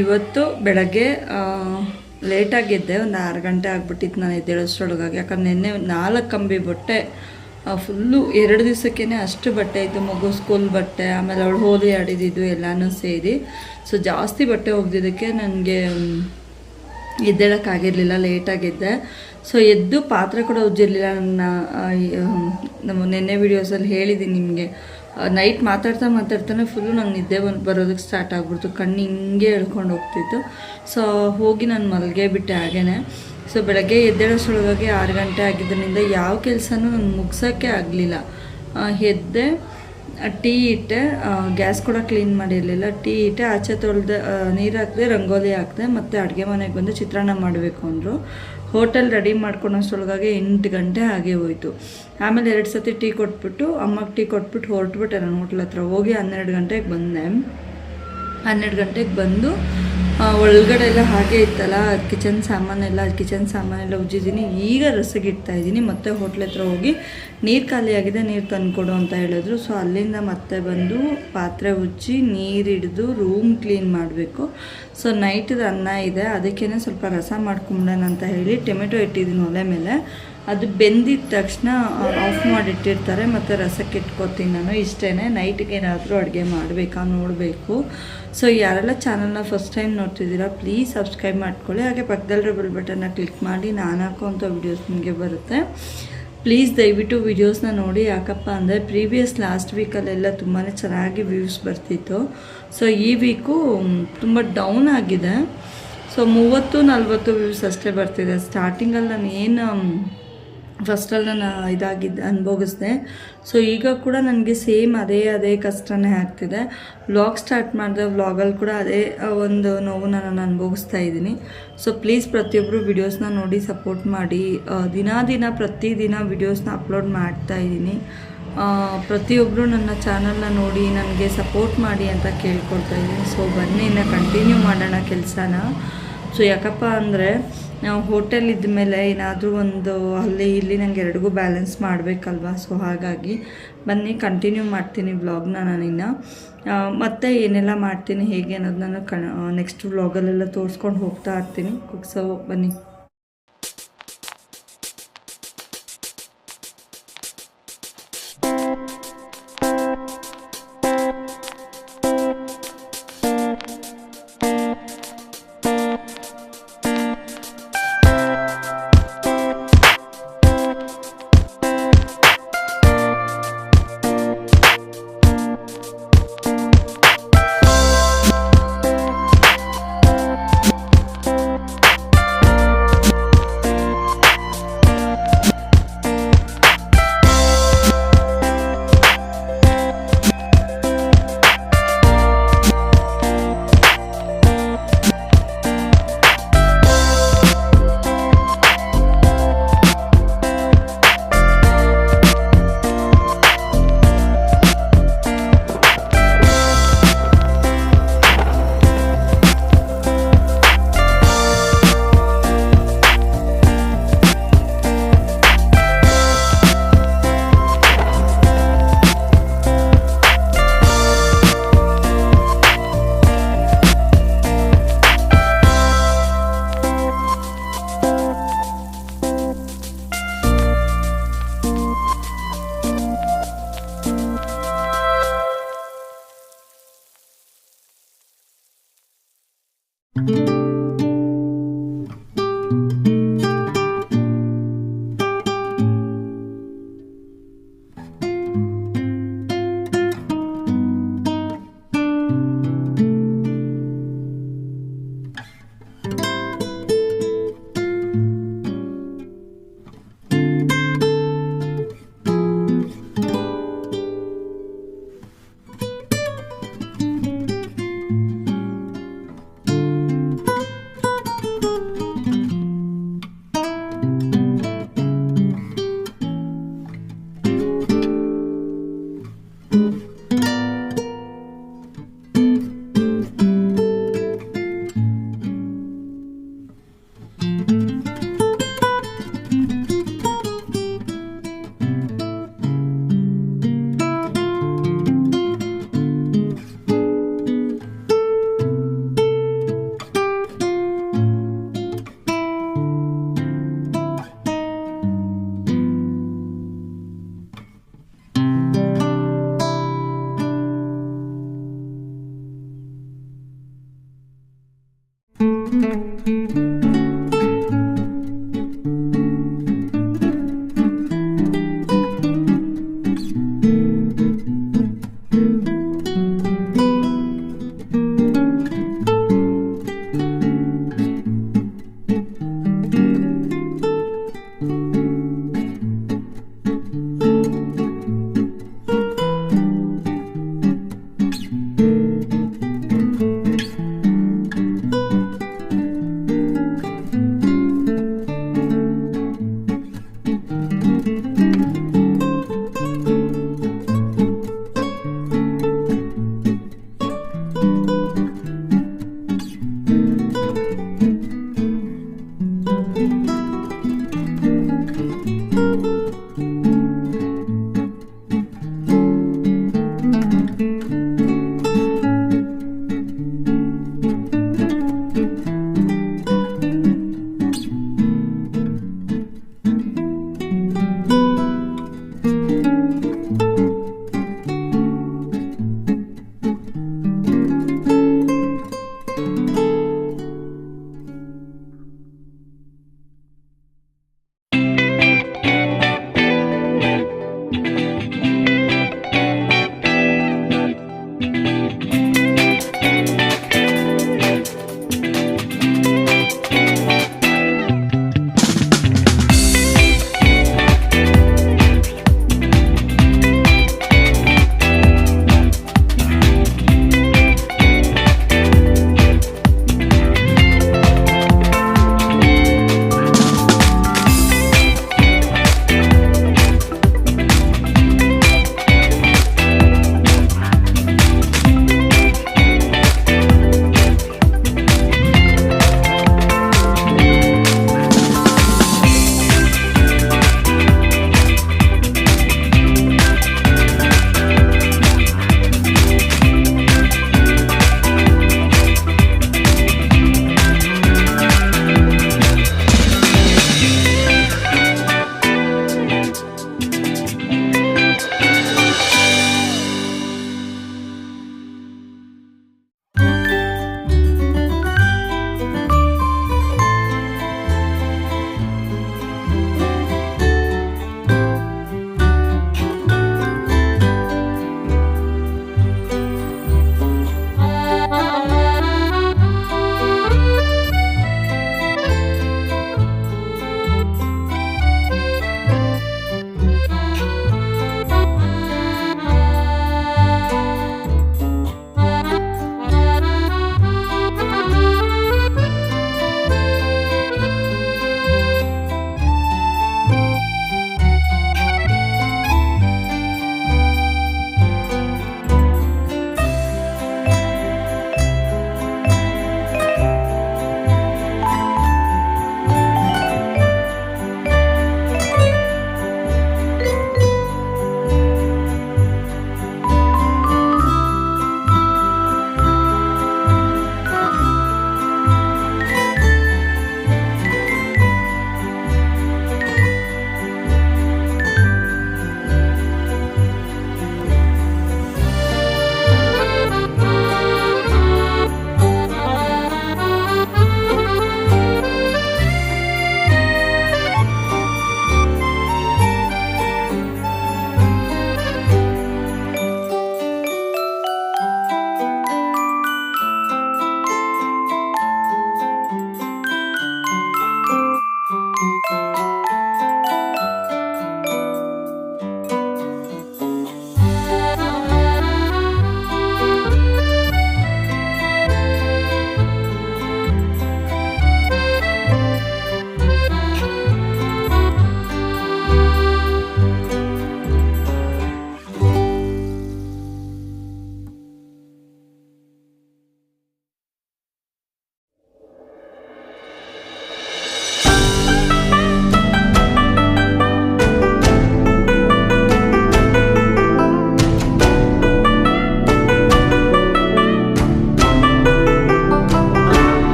ಇವತ್ತು ಬೆಳಗ್ಗೆ ಲೇಟಾಗಿದ್ದೆ, ಒಂದು 6 ಗಂಟೆ ಆಗಿಬಿಟ್ಟಿತ್ತು ನಾನು ಎದ್ದೇಳೋಷ್ಟ್ರೊಳಗಾಗಿ. ಯಾಕಂದ್ರೆ ನಿನ್ನೆ 4 ಕಂಬಿ ಬಟ್ಟೆ ಫುಲ್ಲು 2 ದಿವಸಕ್ಕೇ ಅಷ್ಟು ಬಟ್ಟೆ ಇತ್ತು. ಮಗು ಸ್ಕೂಲ್ ಬಟ್ಟೆ, ಆಮೇಲೆ ಅವಳು ಹೋಲಿ ಆಡಿದ್ದು ಎಲ್ಲನೂ ಸೇರಿ. ಸೊ ಜಾಸ್ತಿ ಬಟ್ಟೆ ಒಗ್ದಿದ್ದಕ್ಕೆ ನನಗೆ ಎದ್ದೇಳೋಕ್ಕಾಗಿರಲಿಲ್ಲ, ಲೇಟಾಗಿದ್ದೆ. ಸೊ ಎದ್ದು ಪಾತ್ರೆ ಕೂಡ ಉಜ್ಜಿರಲಿಲ್ಲ. ನಮ್ಮ ನೆನ್ನೆ ವೀಡಿಯೋಸಲ್ಲಿ ಹೇಳಿದ್ದೀನಿ ನಿಮಗೆ, ನೈಟ್ ಮಾತಾಡ್ತಾನೆ ಫುಲ್ಲು ನಂಗೆ ನಿದ್ದೆ ಬರೋದಕ್ಕೆ ಸ್ಟಾರ್ಟ್ ಆಗ್ಬಿಡ್ತು, ಕಣ್ಣು ಹಿಂಗೆ ಎಳ್ಕೊಂಡು ಹೋಗ್ತಿತ್ತು. ಸೊ ಹೋಗಿ ನಾನು ಮಲ್ಗೆ ಬಿಟ್ಟೆ ಹಾಗೇ. ಸೊ ಬೆಳಗ್ಗೆ ಎದ್ದೇಳೋಷ್ಟ್ರೊಳಗಾಗಿ 6 ಗಂಟೆ ಆಗಿದ್ದರಿಂದ ಯಾವ ಕೆಲಸನೂ ನಾನು ಮುಗ್ಸೋಕ್ಕೆ ಆಗಲಿಲ್ಲ. ಎದ್ದೆ, ಟೀ ಇಟ್ಟೆ, ಗ್ಯಾಸ್ ಕೂಡ ಕ್ಲೀನ್ ಮಾಡಿರಲಿಲ್ಲ. ಟೀ ಇಟ್ಟೆ, ಆಚೆ ತೊಳೆದೆ, ನೀರು ಹಾಕಿದೆ, ರಂಗೋಲಿ ಹಾಕಿದೆ, ಮತ್ತು ಅಡುಗೆ ಮನೆಗೆ ಬಂದು ಚಿತ್ರಾನ್ನ ಮಾಡಬೇಕು ಅಂದರು. ಹೋಟೆಲ್ ರೆಡಿ ಮಾಡ್ಕೊಳೋಷ್ಟ್ರೊಳಗಾಗಿ 8 ಗಂಟೆ ಹಾಗೆ ಹೋಯಿತು. ಆಮೇಲೆ 2 ಸತಿ ಟೀ ಕೊಟ್ಬಿಟ್ಟು ಅಮ್ಮಗೆ ಟೀ ಕೊಟ್ಬಿಟ್ಟು ಹೊರಟ್ಬಿಟ್ಟೆ ನಾನು ಹೋಟ್ಲ್ ಹತ್ರ. ಹೋಗಿ 12 ಗಂಟೆಗೆ ಬಂದೆ. 12 ಗಂಟೆಗೆ ಬಂದು ಒಳಗಡೆ ಎಲ್ಲ ಹಾಗೆ ಇತ್ತಲ್ಲ, ಕಿಚನ್ ಸಾಮಾನೆಲ್ಲ ಉಜ್ಜಿದ್ದೀನಿ. ಈಗ ರಸಗಿಡ್ತಾಯಿದ್ದೀನಿ. ಮತ್ತೆ ಹೋಟ್ಲ್ ಹತ್ರ ಹೋಗಿ ನೀರು ಖಾಲಿಯಾಗಿದೆ, ನೀರು ತಂದುಕೊಡು ಅಂತ ಹೇಳಿದ್ರು. ಸೊ ಅಲ್ಲಿಂದ ಮತ್ತೆ ಬಂದು ಪಾತ್ರೆ ಉಜ್ಜಿ ನೀರು ಹಿಡಿದು ರೂಮ್ ಕ್ಲೀನ್ ಮಾಡಬೇಕು. ಸೊ ನೈಟ್ದು ಅನ್ನ ಇದೆ, ಅದಕ್ಕೇ ಸ್ವಲ್ಪ ರಸ ಮಾಡ್ಕೊಂಬಿಡೋಣ ಅಂತ ಹೇಳಿ ಟೊಮೆಟೊ ಇಟ್ಟಿದ್ದೀನಿ ಒಲೆ ಮೇಲೆ. ಅದು ಬೆಂದಿದ ತಕ್ಷಣ ಆಫ್ ಮಾಡಿಟ್ಟಿರ್ತಾರೆ, ಮತ್ತು ರಸಕ್ಕೆ ಇಟ್ಕೊತೀನಿ ನಾನು. ಇಷ್ಟೇ, ನೈಟ್ಗೆ ಏನಾದರೂ ಅಡುಗೆ ಮಾಡಬೇಕಾ ನೋಡಬೇಕು. ಸೊ ಯಾರೆಲ್ಲ ಚಾನಲ್ನ ಫಸ್ಟ್ ಟೈಮ್ ನೋಡ್ತಿದ್ದೀರಾ ಪ್ಲೀಸ್ ಸಬ್ಸ್ಕ್ರೈಬ್ ಮಾಡ್ಕೊಳ್ಳಿ. ಹಾಗೆ ಪಕ್ಕದಲ್ಲಿರೋ ಬೆಲ್ ಬಟನ್ನ ಕ್ಲಿಕ್ ಮಾಡಿ, ನಾನು ಹಾಕೋಂಥ ವೀಡಿಯೋಸ್ ನಿಮಗೆ ಬರುತ್ತೆ. ಪ್ಲೀಸ್ ದಯವಿಟ್ಟು ವೀಡಿಯೋಸ್ನ ನೋಡಿ. ಯಾಕಪ್ಪ ಅಂದರೆ ಲಾಸ್ಟ್ ವೀಕಲ್ಲೆಲ್ಲ ತುಂಬಾ ಚೆನ್ನಾಗಿ ವ್ಯೂಸ್ ಬರ್ತಿತ್ತು. ಸೊ ಈ ವೀಕು ತುಂಬ ಡೌನ್ ಆಗಿದೆ. ಸೊ 30-40 ವ್ಯೂಸ್ ಅಷ್ಟೇ ಬರ್ತಿದೆ. ಸ್ಟಾರ್ಟಿಂಗಲ್ಲಿ ನಾನು ಏನು ಫಸ್ಟಲ್ಲಿ ನಾನು ಅನುಭವಿಸಿದೆ. ಸೊ ಈಗ ಕೂಡ ನನಗೆ ಸೇಮ್ ಅದೇ ಕಷ್ಟನೇ ಆಗ್ತಿದೆ. ವ್ಲಾಗ್ ಸ್ಟಾರ್ಟ್ ಮಾಡಿದೆ, ವ್ಲಾಗಲ್ಲಿ ಕೂಡ ಅದೇ ಒಂದು ನೋವು ನಾನು ಅನುಭವಿಸ್ತಾ ಇದ್ದೀನಿ. ಸೊ ಪ್ಲೀಸ್ ಪ್ರತಿಯೊಬ್ಬರು ವಿಡಿಯೋಸ್ನ ನೋಡಿ ಸಪೋರ್ಟ್ ಮಾಡಿ. ಪ್ರತಿದಿನ ವಿಡಿಯೋಸ್ನ ಅಪ್ಲೋಡ್ ಮಾಡ್ತಾ ಇದ್ದೀನಿ. ಪ್ರತಿಯೊಬ್ಬರು ನನ್ನ ಚಾನಲ್ನ ನೋಡಿ ನನಗೆ ಸಪೋರ್ಟ್ ಮಾಡಿ ಅಂತ ಕೇಳ್ಕೊಳ್ತಾ ಇದ್ದೀನಿ. ಸೊ ಬನ್ನಿ ಇನ್ನು ಕಂಟಿನ್ಯೂ ಮಾಡೋಣ ಕೆಲಸನ. ಸೊ ಯಾಕಪ್ಪ ಅಂದರೆ ನಾವು ಹೋಟೆಲ್ ಇದ್ಮೇಲೆ ಏನಾದರೂ ಒಂದು ಇಲ್ಲಿ ನನಗೆ ಎರಡಿಗೂ ಬ್ಯಾಲೆನ್ಸ್ ಮಾಡಬೇಕಲ್ವ. ಸೊ ಹಾಗಾಗಿ ಬನ್ನಿ ಕಂಟಿನ್ಯೂ ಮಾಡ್ತೀನಿ ವ್ಲಾಗ್ನ ನಾನಿನ್ನು. ಮತ್ತು ಏನೆಲ್ಲ ಮಾಡ್ತೀನಿ ಹೇಗೆ ಅನ್ನೋದನ್ನ ನೆಕ್ಸ್ಟ್ ವ್ಲಾಗಲ್ಲೆಲ್ಲ ತೋರಿಸ್ಕೊಂಡು ಹೋಗ್ತಾ ಇರ್ತೀನಿ. ಸೊ ಬನ್ನಿ.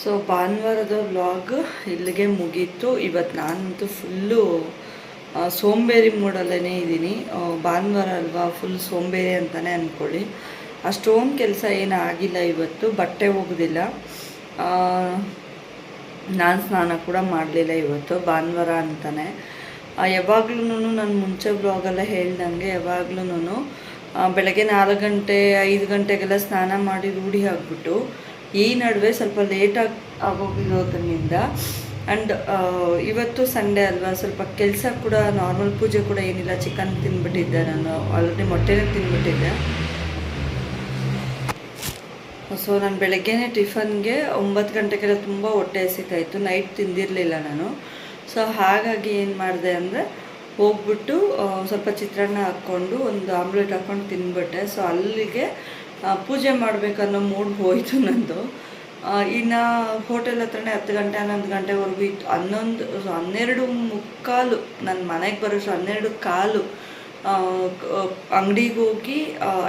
ಸೊ ಭಾನುವಾರದ ವ್ಲಾಗ್ ಇಲ್ಲಿಗೆ ಮುಗೀತು. ಇವತ್ತು ನಾನಂತೂ ಫುಲ್ಲು ಸೋಂಬೇರಿ ಮೂಡಲ್ಲೇ ಇದ್ದೀನಿ. ಭಾನುವಾರ ಅಲ್ವಾ, ಫುಲ್ ಸೋಂಬೇರಿ ಅಂತಲೇ ಅಂದ್ಕೊಳ್ಳಿ. ಅಷ್ಟೊಂದು ಕೆಲಸ ಏನೂ ಆಗಿಲ್ಲ ಇವತ್ತು. ಬಟ್ಟೆ ಒಗೆದಿಲ್ಲ, ನಾನು ಸ್ನಾನ ಕೂಡ ಮಾಡಲಿಲ್ಲ ಇವತ್ತು, ಭಾನುವಾರ ಅಂತಲೇ. ಯಾವಾಗ್ಲೂ ನಾನು ಮುಂಚೆ ಬ್ಲಾಗೆಲ್ಲ ಹೇಳ್ದಂಗೆ ಯಾವಾಗ್ಲೂ ಬೆಳಗ್ಗೆ 4 ಗಂಟೆ 5 ಗಂಟೆಗೆಲ್ಲ ಸ್ನಾನ ಮಾಡಿ ರೂಢಿ ಆಗಿಬಿಟ್ಟು ಈ ನಡುವೆ ಸ್ವಲ್ಪ ಲೇಟಾಗಿ ಆಗೋಗಿರೋದ್ರಿಂದ ಆ್ಯಂಡ್ ಇವತ್ತು ಸಂಡೇ ಅಲ್ವಾ, ಸ್ವಲ್ಪ ಕೆಲಸ ಕೂಡ ನಾರ್ಮಲ್ ಪೂಜೆ ಕೂಡ ಏನಿಲ್ಲ. ಚಿಕನ್ ತಿಂದ್ಬಿಟ್ಟಿದ್ದೆ, ನಾನು ಆಲ್ರೆಡಿ ಮೊಟ್ಟೆನೇ ತಿಂದ್ಬಿಟ್ಟಿದ್ದೆ. ಸೊ ನಾನು ಬೆಳಗ್ಗೆನೇ ಟಿಫನ್ಗೆ 9 ಗಂಟೆಗೆಲ್ಲ ತುಂಬ ಹೊಟ್ಟೆ ಹಸಿತಾಯಿತ್ತು, ನೈಟ್ ತಿಂದಿರಲಿಲ್ಲ ನಾನು. ಸೊ ಹಾಗಾಗಿ ಏನು ಮಾಡಿದೆ ಅಂದರೆ ಹೋಗ್ಬಿಟ್ಟು ಸ್ವಲ್ಪ ಚಿತ್ರಾನ್ನ ಹಾಕ್ಕೊಂಡು ಒಂದು ಆಮ್ಲೆಟ್ ಹಾಕ್ಕೊಂಡು ತಿಂದ್ಬಿಟ್ಟೆ. ಸೊ ಅಲ್ಲಿಗೆ ಪೂಜೆ ಮಾಡಬೇಕನ್ನೋ ಮೂಡ್ ಹೋಯಿತು ನಂದು. ಇನ್ನು ಹೋಟೆಲ್ ಹತ್ರನೇ 10 ಗಂಟೆ 11 ಗಂಟೆವರೆಗೂ ಇತ್ತು. 12:45 ನನ್ನ ಮನೆಗೆ ಬರೋಷ್ಟು 12:15 ಅಂಗಡಿಗೆ ಹೋಗಿ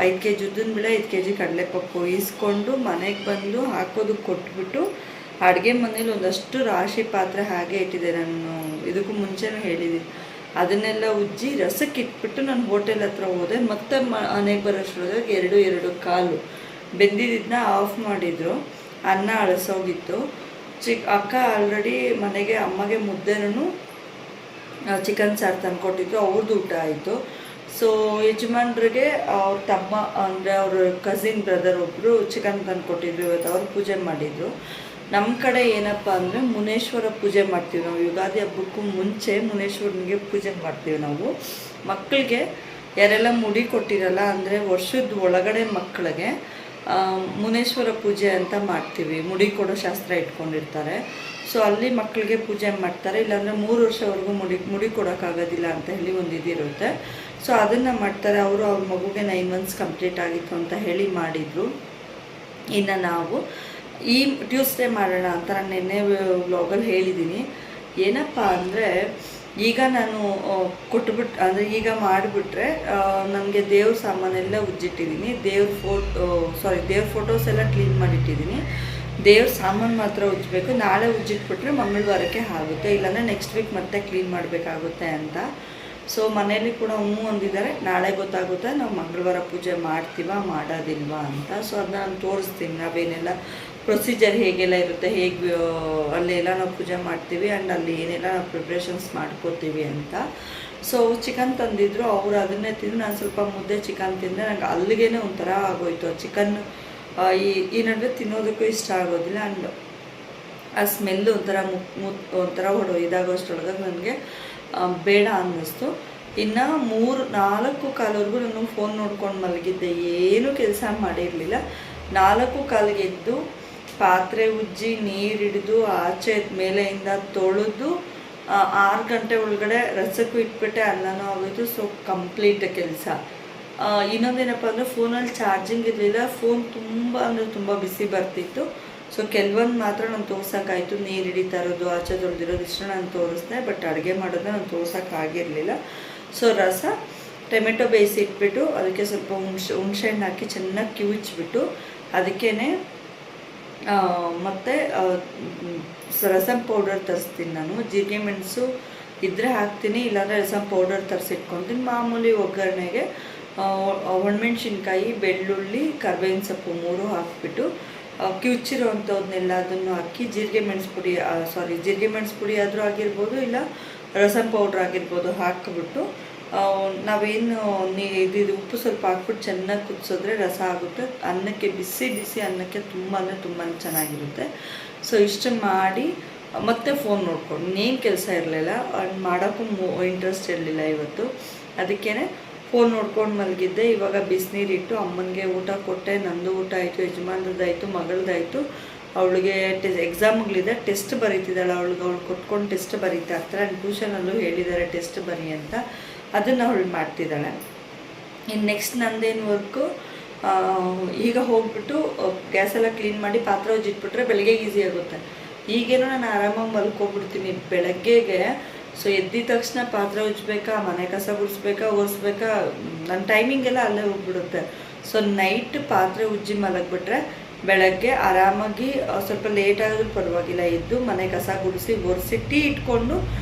5 kg ಉದ್ದಿನಬೇಳೆ 5 kg ಕಡಲೆಪಪ್ಪು ಇಸ್ಕೊಂಡು ಮನೆಗೆ ಬಂದು ಹಾಕೋದಕ್ಕೆ ಕೊಟ್ಬಿಟ್ಟು ಅಡುಗೆ ಮನೇಲಿ ಒಂದಷ್ಟು ರಾಶಿ ಪಾತ್ರೆ ಹಾಗೆ ಇಟ್ಟಿದ್ದೆ. ನಾನು ಇದಕ್ಕೂ ಮುಂಚೆನೂ ಹೇಳಿದ್ದೀನಿ. ಅದನ್ನೆಲ್ಲ ಉಜ್ಜಿ ರಸಕ್ಕೆ ಇಟ್ಬಿಟ್ಟು ನಾನು ಹೋಟೆಲ್ ಹತ್ರ ಹೋದೆ. ಮತ್ತೆ ಮನೆಗೆ ಬರೋಷ್ಟ್ರೊಳಗೆ 2:15 ಬೆಂದಿದ್ದನ್ನ ಆಫ್ ಮಾಡಿದರು. ಅನ್ನ ಅಳಸೋಗಿತ್ತು. ಅಕ್ಕ ಆಲ್ರೆಡಿ ಮನೆಗೆ ಅಮ್ಮಗೆ ಮುದ್ದೆನೂ ಚಿಕನ್ ಸಾರು ತಂದುಕೊಟ್ಟಿದ್ರು, ಅವ್ರದ್ದು ಊಟ ಆಯಿತು. ಸೊ ಯಜಮಾನ್ರಿಗೆ ಅವ್ರ ತಮ್ಮ ಅಂದರೆ ಅವ್ರ ಕಸಿನ್ ಬ್ರದರ್ ಒಬ್ಬರು ಚಿಕನ್ ತಂದುಕೊಟ್ಟಿದ್ರು. ಇವತ್ತು ಅವ್ರು ಪೂಜೆ ಮಾಡಿದರು. ನಮ್ಮ ಕಡೆ ಏನಪ್ಪ ಅಂದರೆ ಮುನೇಶ್ವರ ಪೂಜೆ ಮಾಡ್ತೀವಿ ನಾವು. ಯುಗಾದಿ ಹಬ್ಬಕ್ಕೂ ಮುಂಚೆ ಮುನೇಶ್ವರನಿಗೆ ಪೂಜೆ ಮಾಡ್ತೀವಿ ನಾವು. ಮಕ್ಕಳಿಗೆ ಯಾರೆಲ್ಲ ಮುಡಿ ಕೊಟ್ಟಿರಲ್ಲ, ಅಂದರೆ ವರ್ಷದ ಒಳಗಡೆ ಮಕ್ಕಳಿಗೆ ಮುನೇಶ್ವರ ಪೂಜೆ ಅಂತ ಮಾಡ್ತೀವಿ. ಮುಡಿ ಕೊಡೋ ಶಾಸ್ತ್ರ ಇಟ್ಕೊಂಡಿರ್ತಾರೆ. ಸೊ ಅಲ್ಲಿ ಮಕ್ಕಳಿಗೆ ಪೂಜೆ ಮಾಡ್ತಾರೆ. ಇಲ್ಲಾಂದರೆ 3 ವರ್ಷವರೆಗೂ ಮುಡಿ ಕೊಡೋಕ್ಕಾಗೋದಿಲ್ಲ ಅಂತ ಹೇಳಿ ಒಂದು ಇದಿರುತ್ತೆ. ಸೊ ಅದನ್ನು ಮಾಡ್ತಾರೆ. ಅವರು ಅವ್ರ ಮಗುಗೆ 9 months ಕಂಪ್ಲೀಟ್ ಆಗಿತ್ತು ಅಂತ ಹೇಳಿ ಮಾಡಿದರು. ಇನ್ನು ನಾವು ಈ ಟ್ಯೂಸ್ಡೇ ಮಾಡೋಣ ಅಂತ ನಾನು ನಿನ್ನೆ ವ್ಲಾಗಲ್ಲಿ ಹೇಳಿದ್ದೀನಿ. ಏನಪ್ಪ ಅಂದರೆ ಈಗ ನಾನು ಕೊಟ್ಬಿಟ್ಟು ಅಂದರೆ ಈಗ ಮಾಡಿಬಿಟ್ರೆ ನನಗೆ ದೇವ್ರ ಸಾಮಾನೆಲ್ಲ ಉಜ್ಜಿಟ್ಟಿದ್ದೀನಿ. ದೇವ್ರ ಫೋಟೋಸ್ ಎಲ್ಲ ಕ್ಲೀನ್ ಮಾಡಿಟ್ಟಿದ್ದೀನಿ. ದೇವ್ರ ಸಾಮಾನು ಮಾತ್ರ ಉಜ್ಜಬೇಕು. ನಾಳೆ ಉಜ್ಜಿಟ್ಬಿಟ್ರೆ ಮಂಗಳವಾರಕ್ಕೆ ಆಗುತ್ತೆ, ಇಲ್ಲಾಂದರೆ ನೆಕ್ಸ್ಟ್ ವೀಕ್ ಮತ್ತೆ ಕ್ಲೀನ್ ಮಾಡಬೇಕಾಗುತ್ತೆ ಅಂತ. ಸೊ ಮನೇಲಿ ಕೂಡ ಅಂದಿದ್ದಾರೆ, ನಾಳೆ ಗೊತ್ತಾಗುತ್ತೆ ನಾವು ಮಂಗಳವಾರ ಪೂಜೆ ಮಾಡ್ತೀವ ಮಾಡೋದಿಲ್ವಾ ಅಂತ. ಸೊ ಅದನ್ನ ನಾನು ತೋರಿಸ್ತೀನಿ, ನಾವೇನೆಲ್ಲ ಪ್ರೊಸೀಜರ್ ಹೇಗೆಲ್ಲ ಇರುತ್ತೆ, ಹೇಗೆ ಅಲ್ಲೆಲ್ಲ ನಾವು ಪೂಜೆ ಮಾಡ್ತೀವಿ ಆ್ಯಂಡ್ ಅಲ್ಲಿ ಏನೆಲ್ಲ ನಾವು ಪ್ರಿಪ್ರೇಷನ್ಸ್ ಮಾಡ್ಕೋತೀವಿ ಅಂತ. ಸೊ ಚಿಕನ್ ತಂದಿದ್ರು, ಅವರು ಅದನ್ನೇ ತಿಂದು ನಾನು ಸ್ವಲ್ಪ ಮುದ್ದೆ ಚಿಕನ್ ತಿಂದೆ. ನನಗೆ ಅಲ್ಲಿಗೇ ಒಂಥರ ಆಗೋಯ್ತು. ಚಿಕನ್ ಈ ನಡುವೆ ತಿನ್ನೋದಕ್ಕೂ ಇಷ್ಟ ಆಗೋದಿಲ್ಲ. ಆ್ಯಂಡ್ ಆ ಸ್ಮೆಲ್ಲು ಒಂಥರ ಇದಾಗೋಷ್ಟರೊಳಗೆ ನನಗೆ ಬೇಡ ಅನ್ನಿಸ್ತು. ಇನ್ನು 3-4 ಕಾಲವರೆಗೂ ನಾನು ಫೋನ್ ನೋಡ್ಕೊಂಡು ಮಲಗಿದ್ದೆ, ಏನೂ ಕೆಲಸ ಮಾಡಿರಲಿಲ್ಲ. 4 ಕಾಲಿಗೆ ಎದ್ದು ಪಾತ್ರೆ ಉಜ್ಜಿ ನೀರು ಹಿಡಿದು ಆಚೆ ಮೇಲೆಯಿಂದ ತೊಳೆದು 6 ಗಂಟೆ ಒಳಗಡೆ ರಸಕ್ಕೂ ಇಟ್ಬಿಟ್ಟೆ, ಅನ್ನನೂ ಆಗೋಯ್ತು. ಸೊ ಕಂಪ್ಲೀಟ್ ಕೆಲಸ. ಇನ್ನೊಂದೇನಪ್ಪ ಅಂದರೆ ಫೋನಲ್ಲಿ ಚಾರ್ಜಿಂಗ್ ಇರಲಿಲ್ಲ. ಫೋನ್ ತುಂಬ ಬಿಸಿ ಬರ್ತಿತ್ತು. ಸೊ ಕೆಲವೊಂದು ಮಾತ್ರ ನಾನು ತೋರ್ಸೋಕ್ಕಾಯಿತು. ನೀರು ಹಿಡಿತಾ ಇರೋದು, ಆಚೆ ತೊಳೆದಿರೋದು ಇಷ್ಟು ನಾನು ತೋರಿಸ್ದೆ. ಬಟ್ ಅಡುಗೆ ಮಾಡೋದನ್ನ ನಾನು ತೋರ್ಸೋಕ್ಕಾಗಿರಲಿಲ್ಲ. ಸೊ ರಸ ಟೊಮೆಟೊ ಬೇಯಿಸಿಟ್ಬಿಟ್ಟು ಅದಕ್ಕೆ ಸ್ವಲ್ಪ ಹುಣಸೆ ಹಣ್ಣು ಹಾಕಿ ಚೆನ್ನಾಗಿ ಕಿವುಚ್ಬಿಟ್ಟು ಅದಕ್ಕೇ ಮತ್ತು ರಸಂ ಪೌಡರ್ ತರಿಸ್ತೀನಿ ನಾನು. ಜೀರಿಗೆ ಮೆಣಸು ಇದ್ದರೆ ಹಾಕ್ತೀನಿ, ಇಲ್ಲಾಂದರೆ ರಸಂ ಪೌಡರ್ ತರಿಸಿಟ್ಕೊತೀನಿ. ಮಾಮೂಲಿ ಒಗ್ಗರಣೆಗೆ ಒಣಮೆಣ್ಸಿನ್ಕಾಯಿ, ಬೆಳ್ಳುಳ್ಳಿ, ಕರ್ಬೇವಿನ ಸೊಪ್ಪು 3 ಹಾಕಿಬಿಟ್ಟು ಕಿವುಚಿರೋ ಅಂಥವನ್ನೆಲ್ಲ ಅದನ್ನು ಹಾಕಿ ಜೀರಿಗೆ ಮೆಣಸು ಪುಡಿ ಆದರೂ ಆಗಿರ್ಬೋದು, ಇಲ್ಲ ರಸಂ ಪೌಡ್ರ್ ಆಗಿರ್ಬೋದು ಹಾಕಿಬಿಟ್ಟು ನಾವೇನು ಇದು ಉಪ್ಪು ಸ್ವಲ್ಪ ಹಾಕ್ಬಿಟ್ಟು ಚೆನ್ನಾಗಿ ಕುದಿಸಿದ್ರೆ ರಸ ಆಗುತ್ತೆ. ಅನ್ನಕ್ಕೆ ಬಿಸಿ ಅನ್ನಕ್ಕೆ ತುಂಬ ಚೆನ್ನಾಗಿರುತ್ತೆ. ಸೊ ಇಷ್ಟು ಮಾಡಿ ಮತ್ತೆ ಫೋನ್ ನೋಡ್ಕೊಂಡು ಇನ್ನೇನು ಕೆಲಸ ಇರಲಿಲ್ಲ, ಮಾಡೋಕ್ಕೂ ಇಂಟ್ರೆಸ್ಟ್ ಇರಲಿಲ್ಲ ಇವತ್ತು. ಅದಕ್ಕೇ ಫೋನ್ ನೋಡ್ಕೊಂಡು ಮಲಗಿದ್ದೆ. ಇವಾಗ ಬಿಸಿನೀರಿಟ್ಟು ಅಮ್ಮನಿಗೆ ಊಟ ಕೊಟ್ಟೆ. ನಂದು ಊಟ ಆಯಿತು, ಯಜಮಾನ್ರದ್ದಾಯಿತು, ಮಗಳದಾಯಿತು. ಅವಳಿಗೆ ಎಕ್ಸಾಮ್ಗಳಿದೆ, ಟೆಸ್ಟ್ ಬರೀತಿದ್ದಾಳೆ. ಅವಳು ಕೊಟ್ಕೊಂಡು ಟೆಸ್ಟ್ ಬರೀತಾ ಇರ್ತಾರೆ. ಟ್ಯೂಷನಲ್ಲೂ ಹೇಳಿದ್ದಾರೆ ಟೆಸ್ಟ್ ಬರೀ ಅಂತ, ಅದನ್ನು ಅವಳು ಮಾಡ್ತಿದ್ದಾಳೆ. ಇನ್ನು ನೆಕ್ಸ್ಟ್ ನಂದೇನು ವರ್ಕು, ಈಗ ಹೋಗ್ಬಿಟ್ಟು ಗ್ಯಾಸೆಲ್ಲ ಕ್ಲೀನ್ ಮಾಡಿ ಪಾತ್ರೆ ಉಜ್ಜಿಟ್ಬಿಟ್ರೆ ಬೆಳಗ್ಗೆ ಈಸಿ ಆಗುತ್ತೆ. ಈಗೇನೋ ನಾನು ಆರಾಮಾಗಿ ಮಲ್ಕೊಬಿಡ್ತೀನಿ ಬೆಳಗ್ಗೆಗೆ. ಸೊ ಎದ್ದಿದ ತಕ್ಷಣ ಪಾತ್ರೆ ಉಜ್ಬೇಕಾ, ಮನೆ ಕಸ ಗುಡಿಸ್ಬೇಕಾ, ಒರೆಸ್ಬೇಕಾ, ನನ್ನ ಟೈಮಿಂಗೆಲ್ಲ ಅಲ್ಲೇ ಹೋಗ್ಬಿಡುತ್ತೆ. ಸೊ ನೈಟ್ ಪಾತ್ರೆ ಉಜ್ಜಿ ಮಲಗಿಬಿಟ್ರೆ ಬೆಳಗ್ಗೆ ಆರಾಮಾಗಿ ಸ್ವಲ್ಪ ಲೇಟ್ ಆದರೂ ಪರವಾಗಿಲ್ಲ ಎದ್ದು ಮನೆ ಕಸ ಗುಡಿಸಿ ಒರೆಸಿ ಟೀ ಇಟ್ಕೊಂಡು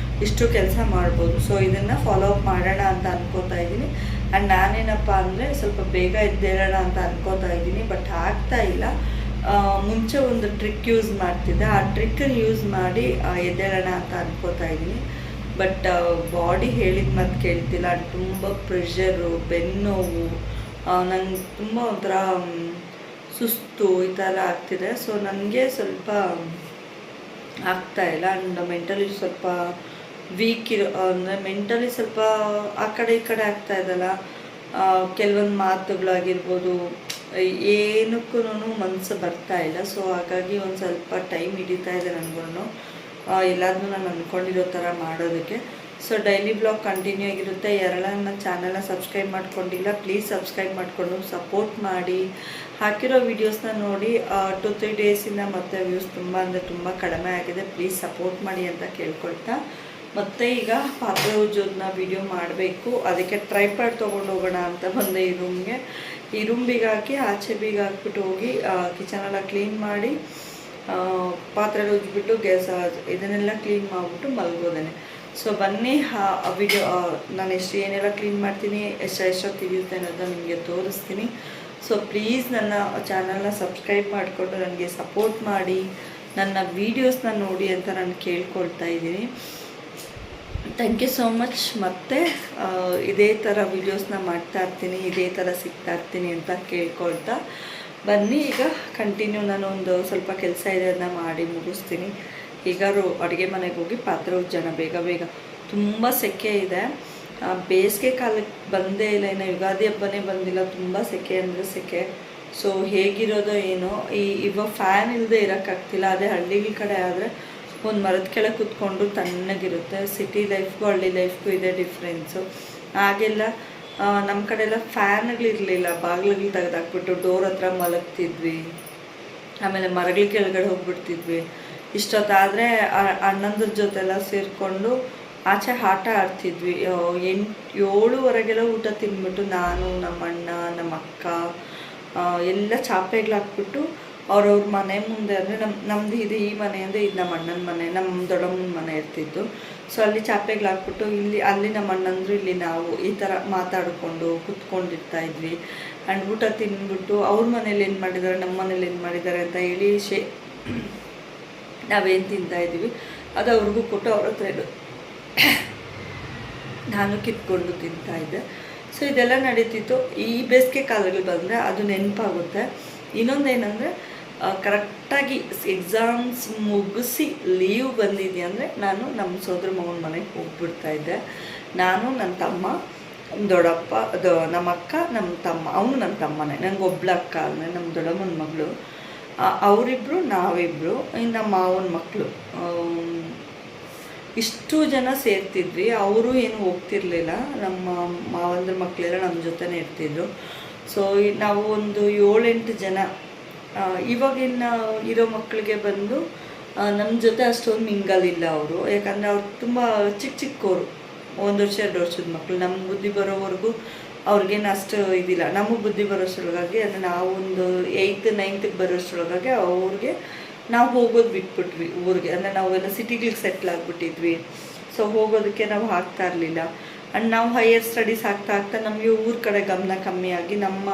ಇಷ್ಟು ಕೆಲಸ ಮಾಡ್ಬೋದು. ಸೊ ಇದನ್ನು ಫಾಲೋ ಅಪ್ ಮಾಡೋಣ ಅಂತ ಅನ್ಕೋತಾ ಇದ್ದೀನಿ. ಆ್ಯಂಡ್ ನಾನೇನಪ್ಪ ಅಂದರೆ ಸ್ವಲ್ಪ ಬೇಗ ಎದ್ದೇಳೋಣ ಅಂತ ಅನ್ಕೋತಾ ಇದ್ದೀನಿ, ಬಟ್ ಆಗ್ತಾ ಇಲ್ಲ. ಮುಂಚೆ ಒಂದು ಟ್ರಿಕ್ ಯೂಸ್ ಮಾಡ್ತಿದ್ದೆ, ಆ ಟ್ರಿಕ್ಕನ್ನು ಯೂಸ್ ಮಾಡಿ ಎದ್ದೇಳೋಣ ಅಂತ ಅನ್ಕೋತಾ ಇದ್ದೀನಿ. ಬಟ್ ಬಾಡಿ ಹೇಳಿದ ಮಾತು ಕೇಳ್ತಿಲ್ಲ. ತುಂಬ ಪ್ರೆಷರು, ಬೆನ್ನೋವು, ನಂಗೆ ತುಂಬ ಒಂಥರ ಸುಸ್ತು ಈ ಥರ ಆಗ್ತಿದೆ. ಸೊ ನನಗೆ ಸ್ವಲ್ಪ ಆಗ್ತಾಯಿಲ್ಲ. ಆ್ಯಂಡ್ ಮೆಂಟಲಿ ಸ್ವಲ್ಪ ವೀಕ್ ಅಂದರೆ ಮೆಂಟಲಿ ಸ್ವಲ್ಪ ಆ ಕಡೆ ಈ ಕಡೆ ಆಗ್ತಾ ಇದಲ್ಲ. ಕೆಲವೊಂದು ಮಾತುಗಳಾಗಿರ್ಬೋದು ಏನಕ್ಕೂ ಮನಸ್ಸು ಬರ್ತಾ ಇಲ್ಲ. ಸೊ ಹಾಗಾಗಿ ಒಂದು ಸ್ವಲ್ಪ ಟೈಮ್ ಹಿಡಿತಾ ಇದೆ ನನಗೂ ಎಲ್ಲದನ್ನೂ ನಾನು ಅಂದ್ಕೊಂಡಿರೋ ಥರ ಮಾಡೋದಕ್ಕೆ. ಸೊ ಡೈಲಿ ಬ್ಲಾಗ್ ಕಂಟಿನ್ಯೂ ಆಗಿರುತ್ತೆ. ಯಾರೆಲ್ಲ ಚಾನಲ್ನ ಸಬ್ಸ್ಕ್ರೈಬ್ ಮಾಡ್ಕೊಂಡಿಲ್ಲ ಪ್ಲೀಸ್ ಸಬ್ಸ್ಕ್ರೈಬ್ ಮಾಡಿಕೊಂಡು ಸಪೋರ್ಟ್ ಮಾಡಿ. ಹಾಕಿರೋ ವೀಡಿಯೋಸ್ನ ನೋಡಿ 2-3 ಡೇಸಿಂದ ಮತ್ತೆ ವ್ಯೂಸ್ ತುಂಬ ಅಂದರೆ ತುಂಬ ಕಡಿಮೆ ಆಗಿದೆ. ಪ್ಲೀಸ್ ಸಪೋರ್ಟ್ ಮಾಡಿ ಅಂತ ಕೇಳ್ಕೊಳ್ತಾ, ಮತ್ತು ಈಗ ಪಾತ್ರೆ ಉಜ್ಜೋದನ್ನ ವೀಡಿಯೋ ಮಾಡಬೇಕು. ಅದಕ್ಕೆ ಟ್ರೈಪಾಡ್ ತೊಗೊಂಡು ಹೋಗೋಣ ಅಂತ ಬಂದೆ ಈ ರೂಮ್ಗೆ. ಈ ರೂಮ್ ಬೀಗ ಹಾಕಿ ಆಚೆ ಬೀಗ ಹಾಕ್ಬಿಟ್ಟು ಹೋಗಿ ಕಿಚನೆಲ್ಲ ಕ್ಲೀನ್ ಮಾಡಿ ಪಾತ್ರೆ ಉಜ್ಜಿಬಿಟ್ಟು ಗ್ಯಾಸ್ ಇದನ್ನೆಲ್ಲ ಕ್ಲೀನ್ ಮಾಡಿಬಿಟ್ಟು ಮಲಗೋದೇನೆ. ಸೊ ಬನ್ನಿ ವಿಡಿಯೋ ನಾನು ಏನೆಲ್ಲ ಕ್ಲೀನ್ ಮಾಡ್ತೀನಿ, ಎಷ್ಟೊತ್ತು ಹಿಡಿಯುತ್ತೆ ಅನ್ನೋದನ್ನ ನಿಮಗೆ ತೋರಿಸ್ತೀನಿ. ಸೊ ಪ್ಲೀಸ್ ನನ್ನ ಚಾನಲ್ನ ಸಬ್ಸ್ಕ್ರೈಬ್ ಮಾಡಿಕೊಂಡು ನನಗೆ ಸಪೋರ್ಟ್ ಮಾಡಿ, ನನ್ನ ವೀಡಿಯೋಸ್ನ ನೋಡಿ ಅಂತ ನಾನು ಕೇಳ್ಕೊಳ್ತಾ ಇದ್ದೀನಿ. Thank you so much. ಮತ್ತು ಇದೇ ಥರ ವೀಡಿಯೋಸ್ನ ಮಾಡ್ತಾ ಇರ್ತೀನಿ, ಇದೇ ಥರ ಸಿಗ್ತಾ ಇರ್ತೀನಿ ಅಂತ ಕೇಳ್ಕೊಳ್ತಾ ಬನ್ನಿ. ಈಗ ಕಂಟಿನ್ಯೂ ನಾನು ಒಂದು ಸ್ವಲ್ಪ ಕೆಲಸ ಇದೆ ಅದನ್ನ ಮಾಡಿ ಮುಗಿಸ್ತೀನಿ. ಈಗಾರು ಅಡುಗೆ ಮನೆಗೆ ಹೋಗಿ ಪಾತ್ರೆ ಉಜ್ಜೋಣ ಬೇಗ ಬೇಗ. ತುಂಬ ಸೆಕೆ ಇದೆ, ಬೇಸಿಗೆ ಕಾಲಕ್ಕೆ ಬಂದೇ ಇಲ್ಲ, ಇನ್ನು ಯುಗಾದಿ ಹಬ್ಬನೇ ಬಂದಿಲ್ಲ. ತುಂಬ ಸೆಕೆ ಅಂದರೆ ಸೆಕೆ. ಸೊ ಹೇಗಿರೋದೋ ಏನೋ, ಇವಾಗ ಫ್ಯಾನ್ ಇಲ್ಲದೆ ಇರೋಕ್ಕಾಗ್ತಿಲ್ಲ. ಅದೇ ಹಳ್ಳಿಗಳ ಕಡೆ ಆದರೆ ಒಂದು ಮರದ ಕೆಳಗೆ ಕೂತ್ಕೊಂಡು ತಣ್ಣಗಿರುತ್ತೆ. ಸಿಟಿ ಲೈಫ್ಗೂ ಹಳ್ಳಿ ಲೈಫ್ಗೂ ಇದೆ ಡಿಫ್ರೆನ್ಸು. ಹಾಗೆಲ್ಲ ನಮ್ಮ ಕಡೆ ಎಲ್ಲ ಫ್ಯಾನ್ಗಳಿರಲಿಲ್ಲ, ಬಾಗಿಲುಗಳು ತೆಗೆದಾಕ್ಬಿಟ್ಟು ಡೋರ್ ಹತ್ರ ಮಲಗ್ತಿದ್ವಿ. ಆಮೇಲೆ ಮರಗಳ ಕೆಳಗಡೆ ಹೋಗ್ಬಿಡ್ತಿದ್ವಿ. ಇಷ್ಟೊತ್ತಾದರೆ ಅಣ್ಣಂದ್ರ ಜೊತೆಲ್ಲ ಸೇರಿಕೊಂಡು ಆಚೆ ಆಟ ಆಡ್ತಿದ್ವಿ. 7-7ವರೆಗೆಲ್ಲ ಊಟ ತಿಂದ್ಬಿಟ್ಟು ನಾನು, ನಮ್ಮ ಅಣ್ಣ, ನಮ್ಮ ಅಕ್ಕ ಎಲ್ಲ ಚಾಪೆಗಳಾಕ್ಬಿಟ್ಟು ಅವ್ರವ್ರ ಮನೆ ಮುಂದೆ, ಅಂದರೆ ನಮ್ಮದು ಇದು ಈ ಮನೆ ಅಂದರೆ ಇದು ನಮ್ಮ ಅಣ್ಣನ ಮನೆ, ನಮ್ಮ ದೊಡ್ಡಮ್ಮನ ಮನೆ ಇರ್ತಿತ್ತು. ಸೊ ಅಲ್ಲಿ ಚಾಪೆಗಳಾಕ್ಬಿಟ್ಟು ಅಲ್ಲಿ ನಮ್ಮ ಅಣ್ಣಂದ್ರು, ಇಲ್ಲಿ ನಾವು ಈ ಥರ ಮಾತಾಡಿಕೊಂಡು ಕುತ್ಕೊಂಡಿರ್ತಾಯಿದ್ವಿ. ಆ್ಯಂಡ್ ಊಟ ತಿಂದ್ಬಿಟ್ಟು ಅವ್ರ ಮನೇಲಿ ಏನು ಮಾಡಿದ್ದಾರೆ, ನಮ್ಮ ಮನೇಲಿ ಏನು ಮಾಡಿದ್ದಾರೆ ಅಂತ ಹೇಳಿ ನಾವೇನು ತಿಂತಾಯಿದ್ದೀವಿ ಅದು ಅವ್ರಿಗೂ ಕೊಟ್ಟು ಅವ್ರ ಹತ್ರ ನಾನು ಕಿತ್ಕೊಂಡು ತಿಂತಾಯಿದ್ದೆ. ಸೊ ಇದೆಲ್ಲ ನಡೀತಿತ್ತು. ಈ ಬೇಸಿಗೆ ಕಾಲಗಳು ಬಂದರೆ ಅದು ನೆನಪಾಗುತ್ತೆ. ಇನ್ನೊಂದೇನೆಂದರೆ ಕರೆಕ್ಟಾಗಿ ಎಕ್ಸಾಮ್ಸ್ ಮುಗಿಸಿ ಲೀವ್ ಬಂದಿದ್ದೆ ಅಂದರೆ ನಾನು ನಮ್ಮ ಸೋದರ ಮಗನ ಮನೆಗೆ ಹೋಗ್ಬಿಡ್ತಾಯಿದ್ದೆ. ನಾನು, ನನ್ನ ತಮ್ಮ, ದೊಡ್ಡಪ್ಪ, ನಮ್ಮ ಅಕ್ಕ, ನಮ್ಮ ತಮ್ಮ. ಅವನು ನನ್ನ ತಮ್ಮನೇ, ನನಗೆ ಒಬ್ಳು ಅಕ್ಕ ಅಂದರೆ ನಮ್ಮ ದೊಡ್ಡಮ್ಮನ ಮಗಳು. ಅವರಿಬ್ಬರು, ನಾವಿಬ್ಬರು, ಇನ್ನು ನಮ್ಮ ಮಾವನ ಮಕ್ಕಳು. ಇಷ್ಟು ಜನ ಸೇರ್ತಿದ್ವಿ. ಅವರು ಏನು ಹೋಗ್ತಿರ್ಲಿಲ್ಲ, ನಮ್ಮ ಮಾವಂದ್ರ ಮಕ್ಕಳೆಲ್ಲ ನಮ್ಮ ಜೊತೆನೇ ಇರ್ತಿದ್ರು. ಸೊ ನಾವು ಒಂದು 7-8 ಜನ. ಇವಾಗಿನ ಇರೋ ಮಕ್ಕಳಿಗೆ ಬಂದು ನಮ್ಮ ಜೊತೆ ಅಷ್ಟೊಂದು ಮಿಂಗಲಿಲ್ಲ ಅವರು. ಯಾಕಂದರೆ ಅವ್ರು ತುಂಬ ಚಿಕ್ಕವರು, 1 ವರ್ಷ 2 ವರ್ಷದ ಮಕ್ಕಳು. ನಮ್ಮ ಬುದ್ಧಿ ಬರೋವರೆಗೂ ಅವ್ರಿಗೇನು ಅಷ್ಟು ಇದಿಲ್ಲ. ನಮಗೆ ಬುದ್ಧಿ ಬರೋಷ್ಟರೊಳಗಾಗಿ, ಅಂದರೆ ನಾವೊಂದು 8th 9th ಬರೋಷ್ಟರೊಳಗಾಗಿ ಅವ್ರಿಗೆ ನಾವು ಹೋಗೋದು ಬಿಟ್ಬಿಟ್ವಿ ಊರಿಗೆ. ಅಂದರೆ ನಾವೆಲ್ಲ ಸಿಟಿಗಳಿಗೆ ಸೆಟ್ಲ್ ಆಗಿಬಿಟ್ಟಿದ್ವಿ. ಸೊ ಹೋಗೋದಕ್ಕೆ ನಾವು ಆಗ್ತಾ ಇರಲಿಲ್ಲ. ಆ್ಯಂಡ್ ನಾವು ಹೈಯರ್ ಸ್ಟಡೀಸ್ ಆಗ್ತಾ ನಮಗೆ ಊರ ಕಡೆ ಗಮನ ಕಮ್ಮಿ ಆಗಿ ನಮ್ಮ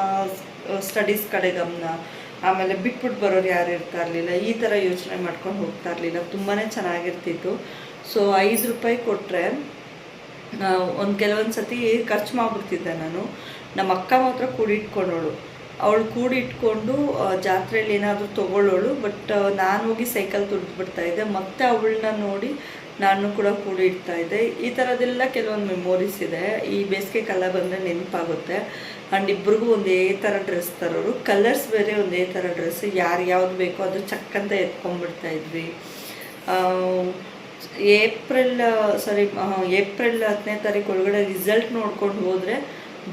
ಸ್ಟಡೀಸ್ ಕಡೆ ಗಮನ, ಆಮೇಲೆ ಬಿಟ್ಬಿಟ್ಟು ಬರೋರು ಯಾರು ಇರ್ತಾ ಇರಲಿಲ್ಲ. ಈ ಥರ ಯೋಚನೆ ಮಾಡ್ಕೊಂಡು ಹೋಗ್ತಾ ಇರಲಿಲ್ಲ. ತುಂಬಾ ಚೆನ್ನಾಗಿರ್ತಿತ್ತು. ಸೊ 5 ರೂಪಾಯಿ ಕೊಟ್ಟರೆ ಕೆಲವೊಂದು ಸತಿ ಖರ್ಚು ಮಾಡಿಬಿಡ್ತಿದ್ದೆ ನಾನು. ನಮ್ಮ ಅಕ್ಕ ಮಾತ್ರ ಕೂಡಿಟ್ಕೊಂಡೋಳು. ಅವಳು ಕೂಡಿಟ್ಕೊಂಡು ಜಾತ್ರೆಯಲ್ಲಿ ಏನಾದರೂ ತೊಗೊಳ್ಳೋಳು. ಬಟ್ ನಾನು ಹೋಗಿ ಸೈಕಲ್ ತುಳಿದ್ಬಿಡ್ತಾಯಿದ್ದೆ. ಮತ್ತು ಅವಳನ್ನ ನೋಡಿ ನಾನು ಕೂಡ ಕೂಡಿಡ್ತಾಯಿದ್ದೆ. ಈ ಥರದ್ದೆಲ್ಲ ಕೆಲವೊಂದು ಮೆಮೊರೀಸ್ ಇದೆ. ಈ ಬೇಸಿಗೆ ಕಾಲ ಬಂದರೆ ನೆನಪಾಗುತ್ತೆ. ಆ್ಯಂಡ್ ಇಬ್ರಿಗೂ ಒಂದೇ ಥರ ಡ್ರೆಸ್ ತರೋರು, ಕಲರ್ಸ್ ಬೇರೆ ಒಂದೇ ಥರ ಡ್ರೆಸ್. ಯಾವ್ದು ಬೇಕೋ ಅದು ಚಕ್ಕಂತ ಎತ್ಕೊಂಡ್ಬಿಡ್ತಾಯಿದ್ವಿ. ಏಪ್ರಿಲ್ 10ನೇ ತಾರೀಕು ಒಳಗಡೆ ರಿಸಲ್ಟ್ ನೋಡ್ಕೊಂಡು ಹೋದರೆ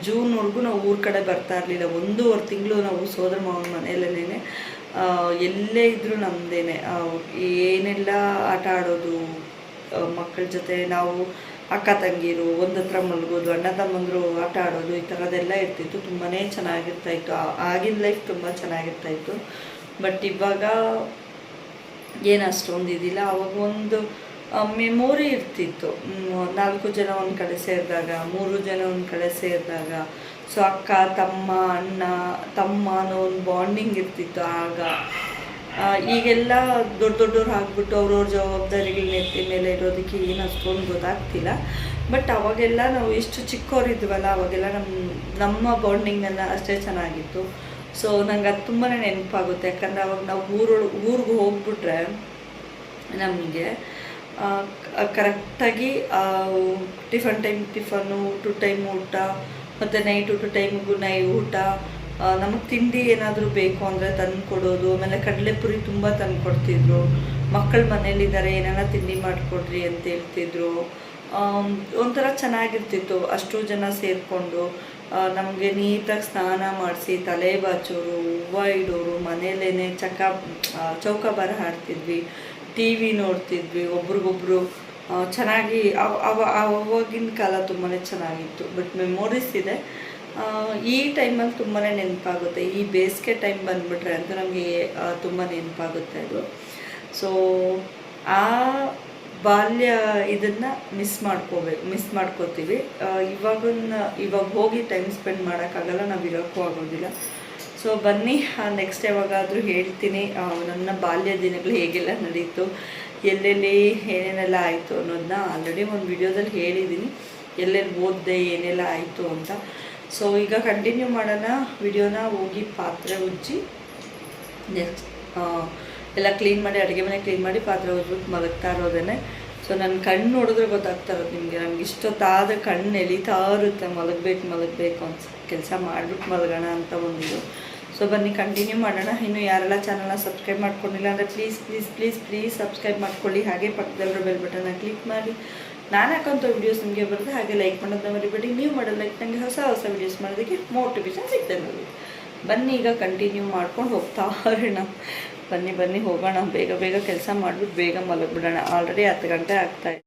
ಜೂನ್ವರೆಗೂ ನಾವು ಊರ ಕಡೆ ಬರ್ತಾ ಇರಲಿಲ್ಲ. 1.5 ತಿಂಗಳು ನಾವು ಸೋದರ ಮಾವನ ಮನೆಯಲ್ಲೇ, ಎಲ್ಲೇ ಇದ್ದರೂ ನಮ್ಮದೇನೆ. ಏನೆಲ್ಲ ಆಟ ಆಡೋದು ಮಕ್ಕಳ ಜೊತೆ, ನಾವು ಅಕ್ಕ ತಂಗಿರು ಒಂದತ್ರ ಮಲಗೋದು, ಅಣ್ಣ ತಮ್ಮಂದರು ಆಟ ಆಡೋದು, ಈ ಥರದ್ದೆಲ್ಲ ಇರ್ತಿತ್ತು. ತುಂಬಾ ಚೆನ್ನಾಗಿರ್ತಾಯಿತ್ತು. ಆಗಿನ ಲೈಫ್ ತುಂಬ ಚೆನ್ನಾಗಿರ್ತಾಯಿತ್ತು. ಬಟ್ ಇವಾಗ ಏನು ಅಷ್ಟೊಂದು ಇದಿಲ್ಲ. ಅವಾಗ ಒಂದು ಮೆಮೊರಿ ಇರ್ತಿತ್ತು. 4 ಜನ ಒಂದು ಕಡೆ ಸೇರಿದಾಗ, 3 ಜನ ಒಂದು ಕಡೆ ಸೇರಿದಾಗ, ಸೊ ಅಕ್ಕ ತಮ್ಮ ಅಣ್ಣ ತಮ್ಮ ಅನ್ನೋ ಒಂದು ಬಾಂಡಿಂಗ್ ಇರ್ತಿತ್ತು ಆಗ. ಈಗೆಲ್ಲ ದೊಡ್ಡವ್ರು ಆಗ್ಬಿಟ್ಟು ಅವ್ರವ್ರ ಜವಾಬ್ದಾರಿಗಳು ನೆತ್ತಿ ಮೇಲೆ ಇರೋದಕ್ಕೆ ಏನು ಅಷ್ಟೊಂದು ಗೊತ್ತಾಗ್ತಿಲ್ಲ. ಬಟ್ ಅವಾಗೆಲ್ಲ ನಾವು ಎಷ್ಟು ಚಿಕ್ಕವರಿದ್ವಲ್ಲ, ಅವಾಗೆಲ್ಲ ನಮ್ಮ ಬಾಂಡಿಂಗನ್ನು ಅಷ್ಟೇ ಚೆನ್ನಾಗಿತ್ತು. ಸೊ ನಂಗೆ ಅದು ತುಂಬಾ ನೆನಪಾಗುತ್ತೆ. ಯಾಕಂದರೆ ಅವಾಗ ನಾವು ಊರಿಗೆ ಹೋಗ್ಬಿಟ್ರೆ ನಮಗೆ ಕರೆಕ್ಟಾಗಿ ಟಿಫನ್ನು, ಊಟ ಟೈಮ್ ಊಟ, ಮತ್ತು ನೈಟ್ ಊಟ ಟೈಮಿಗೂ ಊಟ, ನಮಗೆ ತಿಂಡಿ ಏನಾದರೂ ಬೇಕು ಅಂದರೆ ತಂದು ಕೊಡೋದು. ಆಮೇಲೆ ಕಡಲೆಪುರಿ ತುಂಬ ತಂದು ಕೊಡ್ತಿದ್ರು. ಮಕ್ಕಳು ಮನೇಲಿದ್ದಾರೆ ಏನಾರ ತಿಂಡಿ ಮಾಡಿಕೊಡ್ರಿ ಅಂತ ಹೇಳ್ತಿದ್ರು. ಒಂಥರ ಚೆನ್ನಾಗಿರ್ತಿತ್ತು. ಅಷ್ಟು ಜನ ಸೇರಿಕೊಂಡು ನಮಗೆ ನೀಟಾಗಿ ಸ್ನಾನ ಮಾಡಿಸಿ ತಲೆ ಬಾಚೋರು, ಹೂವು ಇಡೋರು, ಮನೇಲೇ ಚೌಕಾಬಾರ ಆಡ್ತಿದ್ವಿ, ಟಿ ವಿ ನೋಡ್ತಿದ್ವಿ ಒಬ್ರಿಗೊಬ್ರು ಚೆನ್ನಾಗಿ. ಆವಾಗಿನ ಕಾಲ ತುಂಬಾ ಚೆನ್ನಾಗಿತ್ತು. ಬಟ್ ಮೆಮೊರೀಸ್ ಇದೆ. ಈ ಟೈಮಲ್ಲಿ ತುಂಬಾ ನೆನಪಾಗುತ್ತೆ. ಈ ಬೇಸಿಗೆ ಟೈಮ್ ಬಂದುಬಿಟ್ರೆ ಅಂತೂ ನಮಗೆ ತುಂಬ ನೆನಪಾಗುತ್ತೆ ಅದು. ಸೊ ಆ ಬಾಲ್ಯ ಇದನ್ನು ಮಿಸ್ ಮಾಡ್ಕೋತೀವಿ. ಇವಾಗ ಹೋಗಿ ಟೈಮ್ ಸ್ಪೆಂಡ್ ಮಾಡೋಕ್ಕಾಗಲ್ಲ, ನಾವು ಇರೋಕ್ಕೂ ಆಗೋದಿಲ್ಲ. ಸೊ ಬನ್ನಿ ನೆಕ್ಸ್ಟ್ ಯಾವಾಗಾದರೂ ಹೇಳ್ತೀನಿ ನನ್ನ ಬಾಲ್ಯ ದಿನಗಳು ಹೇಗೆಲ್ಲ ನಡೀತು, ಎಲ್ಲೆಲ್ಲಿ ಏನೇನೆಲ್ಲ ಆಯಿತು ಅನ್ನೋದನ್ನ. ಆಲ್ರೆಡಿ ಒಂದು ವಿಡಿಯೋದಲ್ಲಿ ಹೇಳಿದ್ದೀನಿ ಎಲ್ಲೆಲ್ಲಿ ಓದಿದೆ ಏನೆಲ್ಲ ಆಯಿತು ಅಂತ. ಸೊ ಈಗ ಕಂಟಿನ್ಯೂ ಮಾಡೋಣ ವಿಡಿಯೋನ. ಹೋಗಿ ಪಾತ್ರೆ ಉಜ್ಜಿ ನೆಕ್ಸ್ಟ್ ಎಲ್ಲ ಕ್ಲೀನ್ ಮಾಡಿ, ಅಡುಗೆ ಮನೆ ಕ್ಲೀನ್ ಮಾಡಿ ಪಾತ್ರೆ ಉಜ್ಬಿಟ್ಟು ಮಲಗ್ತಾ ಇರೋದೇನೆ. ಸೊ ನನ್ನ ಕಣ್ಣು ನೋಡಿದ್ರೆ ಗೊತ್ತಾಗ್ತಾ ಇರೋದು ನಿಮಗೆ. ನನಗೆ ಇಷ್ಟೊತ್ತಾದ ಕಣ್ಣು ಎಳಿತಾ ಇರುತ್ತೆ, ಮಲಗಬೇಕು ಅನ್ಸುತ್ತೆ, ಕೆಲಸ ಮಾಡಿಬಿಟ್ಟು ಮಲಗೋಣ ಅಂತ ಒಂದಿದು. ಸೊ ಬನ್ನಿ ಕಂಟಿನ್ಯೂ ಮಾಡೋಣ. ಇನ್ನು ಯಾರೆಲ್ಲ ಚಾನಲ್ನ ಸಬ್ಸ್ಕ್ರೈಬ್ ಮಾಡ್ಕೊಂಡಿಲ್ಲ ಅಂದರೆ ಪ್ಲೀಸ್ ಸಬ್ಸ್ಕ್ರೈಬ್ ಮಾಡ್ಕೊಳ್ಳಿ. ಹಾಗೆ ಪಕ್ಕದಲ್ಲಿರೋ ಬೆಲ್ ಬಟನ್ನ ಕ್ಲಿಕ್ ಮಾಡಿ ನಾನು ಹಾಕೋಂಥ ವೀಡಿಯೋಸ್ ನಿಮಗೆ ಬರುತ್ತೆ. ಹಾಗೆ ಲೈಕ್ ಮಾಡೋದನ್ನ ಮರಿಬೇಡಿ. ನೀವು ಮಾಡೋ ಲೈಕ್ ನನಗೆ ಹೊಸ ವೀಡಿಯೋಸ್ ಮಾಡೋದಕ್ಕೆ ಮೋಟಿವೇಶನ್ ಸಿಗ್ತದೆ ನೋಡಿ. ಬನ್ನಿ ಈಗ ಕಂಟಿನ್ಯೂ ಮಾಡ್ಕೊಂಡು ಹೋಗ್ತಾ ಇರೋಣ. ಬನ್ನಿ ಹೋಗೋಣ. ಬೇಗ ಕೆಲಸ ಮಾಡಿಬಿಟ್ಟು ಬೇಗ ಮಲಗಿಬಿಡೋಣ. ಆಲ್ರೆಡಿ 10 ಗಂಟೆ ಆಗ್ತಾಯಿದೆ.